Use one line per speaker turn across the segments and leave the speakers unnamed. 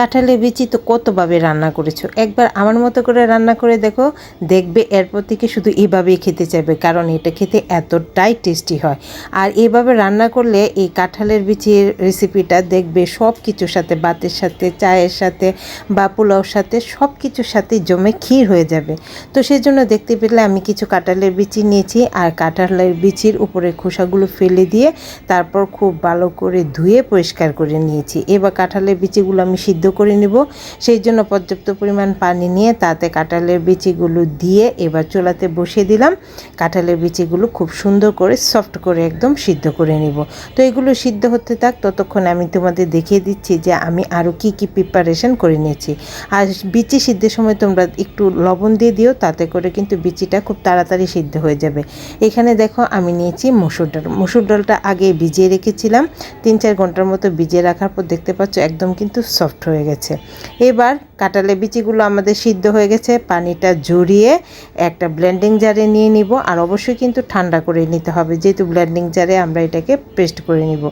কাঁঠালের বিচি তো কতভাবে রান্না করেছো, একবার আমার মতো করে রান্না করে দেখো, দেখবে এরপর থেকে শুধু এভাবেই খেতে চাইবে, কারণ এটা খেতে এতটাই টেস্টি হয়। আর এভাবে রান্না করলে এই কাঁঠালের বিচির রেসিপিটা দেখবে সব কিছুর সাথে, ভাতের সাথে, চায়ের সাথে বা পোলাওর সাথে সব কিছুর সাথে জমে ক্ষীর হয়ে যাবে। তো সেই জন্য দেখতে পেলে আমি কিছু কাঁঠালের বিচি নিয়েছি, আর কাঁঠালের বিচির উপরে খোসাগুলো ফেলে দিয়ে তারপর খুব ভালো করে ধুয়ে পরিষ্কার করে নিয়েছি। এবার কাঁঠালের বিচিগুলো আমি সিদ্ধ করে নেব, সেই জন্য পর্যাপ্ত পরিমাণ পানি নিয়ে তাতে কাঁঠালের বিচিগুলো দিয়ে এবার চুলাতে বসিয়ে দিলাম। কাঁঠালের বিচিগুলো খুব সুন্দর করে সফট করে একদম সিদ্ধ করে নেব। তো এগুলো সিদ্ধ হতে থাক, ততক্ষণ আমি তোমাদের দেখিয়ে দিচ্ছি যে আমি আরও কি প্রিপারেশন করে নিয়েছি। আর বিচি সিদ্ধের সময় তোমরা একটু লবণ দিয়ে দিও, তাতে করে কিন্তু বিচিটা খুব তাড়াতাড়ি সিদ্ধ হয়ে যাবে। এখানে দেখো আমি নিয়েছি মসুর ডাল। মসুর ডালটা আগে ভিজিয়ে রেখেছিলাম, 3-4 ঘন্টার মতো ভিজিয়ে রাখার পর দেখতে পাচ্ছ একদম কিন্তু সফট হয়ে গেছে। এবার কাঁঠালের বিচিগুলো আমাদের সিদ্ধ হয়ে গেছে, পানিটা ঝরিয়ে একটা ব্লেন্ডিং জারে নিয়ে নিব। আর অবশ্যই কিন্তু ঠান্ডা করে নিতে হবে, যেহেতু ব্লেন্ডিং জারে আমরা এটাকে পেস্ট করে নিব।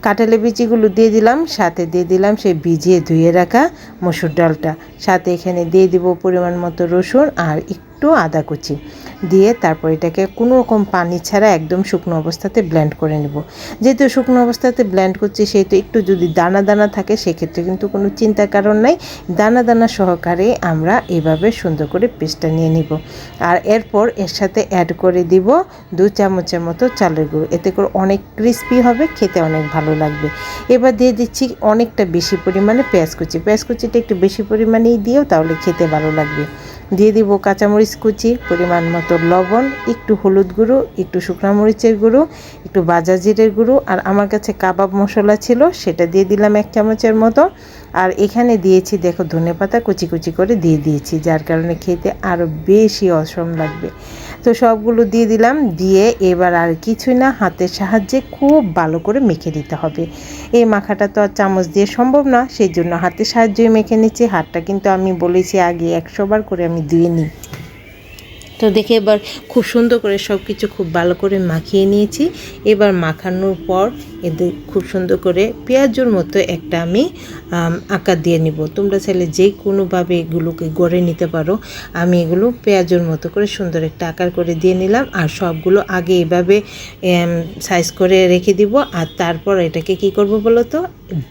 কাঁঠালের বিচিগুলো দিয়ে দিলাম, সাথে দিয়ে দিলাম সেই ভিজিয়ে ধুয়ে রাখা মসুর ডালটা, সাথে এখানে দিয়ে দিব পরিমাণ মতো রসুন আর একটু আদা কুচি দিয়ে তারপর এটাকে কোনো রকম পানি ছাড়া একদম শুকনো অবস্থাতে ব্লেন্ড করে নেব। যেহেতু শুকনো অবস্থাতে ব্লেন্ড করছি, সেহেতু একটু যদি দানা দানা থাকে সেক্ষেত্রে কিন্তু কোনো চিন্তার কারণ নাই, দানা দানা সহকারে আমরা এভাবে সুন্দর করে পেস্টটা নিয়ে নিব। আর এরপর এর সাথে অ্যাড করে দিব 2 চামচের মতো চালের গুঁড়ো, এতে করে অনেক ক্রিস্পি হবে, খেতে অনেক ভালো লাগবে। এবার দিয়ে দিচ্ছি অনেকটা বেশি পরিমাণে পেঁয়াজ কুচি, পেঁয়াজ কুচিটা একটু বেশি পরিমাণেই দিও, তাহলে খেতে ভালো লাগবে। দিয়ে দিব কাঁচামরিচ কুচি, পরিমাণ মতো লবণ, একটু হলুদ গুঁড়ো, একটু শুকনো মরিচের গুঁড়ো, একটু ভাজা জিরের গুঁড়ো, আর আমার কাছে কাবাব মশলা ছিল সেটা দিয়ে দিলাম 1 চামচের মতো। আর এখানে দিয়েছি দেখো ধনেপাতা কুচি কুচি করে দিয়ে দিয়েছি, যার কারণে খেতে আরও বেশি অসম লাগবে। তো সবগুলো দিয়ে দিলাম, দিয়ে এবার আর কিছুই না, হাতের সাহায্যে খুব ভালো করে মেখে দিতে হবে। এই মাখাটা তো আর চামচ দিয়ে সম্ভব না, সেই জন্য হাতের সাহায্যে মেখে নিচ্ছি। হাতটা কিন্তু আমি বলেছি আগে 100 বার করে আমি ধুয়ে নিই। তো দেখে এবার খুব সুন্দর করে সব কিছু খুব ভালো করে মাখিয়ে নিয়েছি। এবার মাখানোর পর এদের খুব সুন্দর করে পেঁয়াজুর মতো একটা আমি আকার দিয়ে নিব। তোমরা চাইলে যে কোনোভাবে এগুলোকে গড়ে নিতে পারো, আমি এগুলো পেঁয়াজুর মতো করে সুন্দর একটা আকার করে দিয়ে নিলাম। আর সবগুলো আগে এভাবে সাইজ করে রেখে দিব, আর তারপর এটাকে কি করব বলো তো,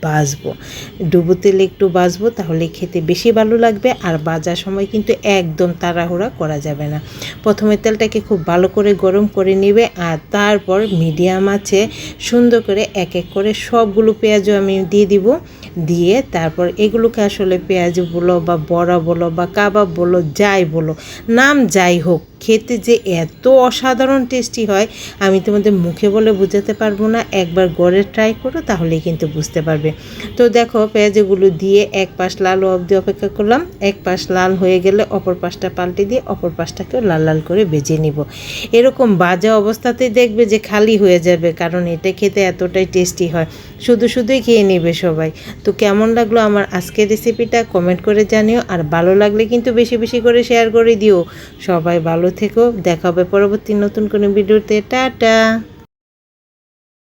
ভাজবো। ডুবো তেলে একটু ভাজবো, তাহলে খেতে বেশি ভালো লাগবে। আর ভাজার সময় কিন্তু একদম তাড়াহুড়া করা যাবে না। প্রথমে তেলটাকে খুব ভালো করে গরম করে নেবে, আর তারপর মিডিয়াম আছে সুন্দর করে এক এক করে সবগুলো পেঁয়াজও আমি দিয়ে দিব। দিয়ে তারপর এগুলোকে আসলে পেঁয়াজ বলো বা বড়া বলো বা কাবাব বলো, যাই বলো নাম যাই হোক, খেতে যে এত অসাধারণ টেস্টি হয় আমি তোমাদের মুখে বলে বোঝাতে পারবো না। একবার গড়ে ট্রাই করো, তাহলেই কিন্তু বুঝতে পারবে। তো দেখো পেঁয়াজগুলো দিয়ে এক পাশ লাল অবধি অপেক্ষা করলাম, এক পাশ লাল হয়ে গেলে অপর পাশটা পাল্টে দিয়ে অপর পাশটাকেও লাল লাল করে ভেজে নিব। এরকম ভাজা অবস্থাতেই দেখবে যে খালি হয়ে যাবে, কারণ এটা খেতে এতটাই টেস্টি হয়, শুধুই খেয়ে নেবে সবাই। তো কেমন লাগলো আমার আজকের রেসিপিটা কমেন্ট করে জানিও, আর ভালো লাগলে কিন্তু বেশি বেশি করে শেয়ার করে দিও। সবাই ভালো থেকো, দেখা হবে পরবর্তী নতুন কোনো ভিডিওতে। টাটা।